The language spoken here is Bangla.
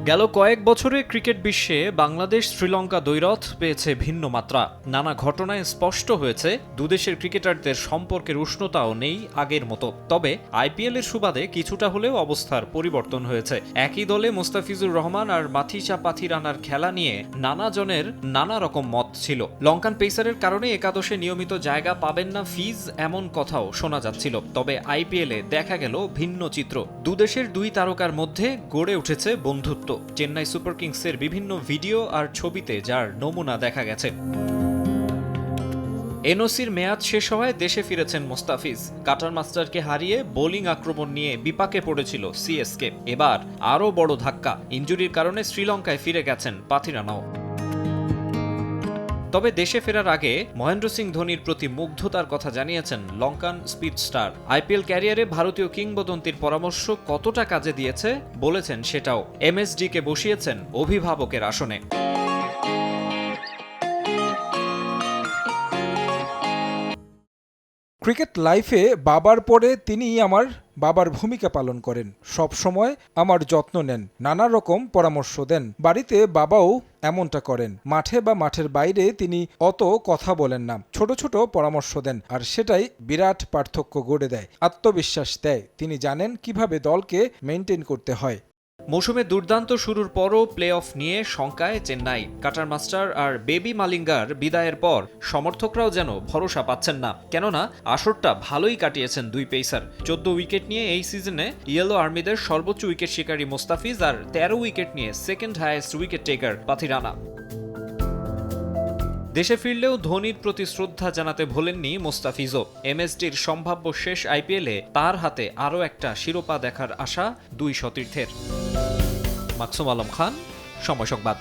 গেল কয়েক বছরে ক্রিকেট বিশ্বে বাংলাদেশ শ্রীলঙ্কা দ্বৈরথ পেয়েছে ভিন্ন মাত্রা। নানা ঘটনায় স্পষ্ট হয়েছে দুদেশের ক্রিকেটারদের সম্পর্কের উষ্ণতাও নেই আগের মতো। তবে আইপিএলের সুবাদে কিছুটা হলেও অবস্থার পরিবর্তন হয়েছে। একই দলে মোস্তাফিজুর রহমান আর মাথিসা পাথিরানার খেলা নিয়ে নানা জনের নানা রকম মত ছিল। লঙ্কান পেসারের কারণে একাদশে নিয়মিত জায়গা পাবেন না ফিজ, এমন কথাও শোনা যাচ্ছিল। তবে আইপিএলে দেখা গেল ভিন্ন চিত্র। দুদেশের দুই তারকার মধ্যে গড়ে উঠেছে বন্ধুত্ব। চেন্নাই সুপার কিংসের বিভিন্ন ভিডিও আর ছবিতে যার নমুনা দেখা গেছে। এনওসির মেয়াদ শেষ হওয়ায় দেশে ফিরেছেন মোস্তাফিজ। কাটার মাস্টারকে হারিয়ে বোলিং আক্রমণ নিয়ে বিপাকে পড়েছিল সিএসকে। এবার আরও বড় ধাক্কা, ইনজুরির কারণে শ্রীলঙ্কায় ফিরে গেছেন পাথিরানাও। তবে দেশে ফেরার আগে মহেন্দ্র সিং ধোনির প্রতি মুগ্ধতার কথা জানিয়েছেন লঙ্কান স্পিড স্টার। আইপিএল ক্যারিয়ারে ভারতীয় কিংবদন্তির পরামর্শ কতটা কাজে দিয়েছে বলেছেন সেটাও। এমএসডিকে বসিয়েছেন অভিভাবকের আসনে। ক্রিকেট লাইফে বাবার পরে তিনিই আমার বাবার ভূমিকা পালন করেন। সব সময় আমার যত্ন নেন, নানা রকম পরামর্শ দেন। বাড়িতে বাবাও এমনটা করেন। মাঠে বা মাঠের বাইরে তিনি অত কথা বলেন না, ছোট ছোট পরামর্শ দেন, আর সেটাই বিরাট পার্থক্য গড়ে দেয়, আত্মবিশ্বাস দেয়। তিনি জানেন কিভাবে দলকে মেইনটেইন করতে হয়। মৌসুমে দুর্দান্ত শুরুর পরও প্লে অফ নিয়ে শঙ্কায় চেন্নাই। কাটার মাস্টার আর বেবি মালিঙ্গার বিদায়ের পর সমর্থকরাও যেন ভরসা পাচ্ছেন না। কেননা আসরটা ভালোই কাটিয়েছেন দুই পেসার। 14 উইকেট নিয়ে এই সিজনে ইয়েলো আর্মিদের সর্বোচ্চ উইকেট শিকারী মোস্তাফিজ আর 13 উইকেট নিয়ে second highest wicket taker Pathirana. দেশে ফিরলেও ধোনির প্রতি শ্রদ্ধা জানাতে ভোলেননি মোস্তাফিজও। এমএসডির সম্ভাব্য শেষ আইপিএলে তার হাতে আরও একটা শিরোপা দেখার আশা দুই সতীর্থের। মাকসুম আলম খান, সময় সংবাদ।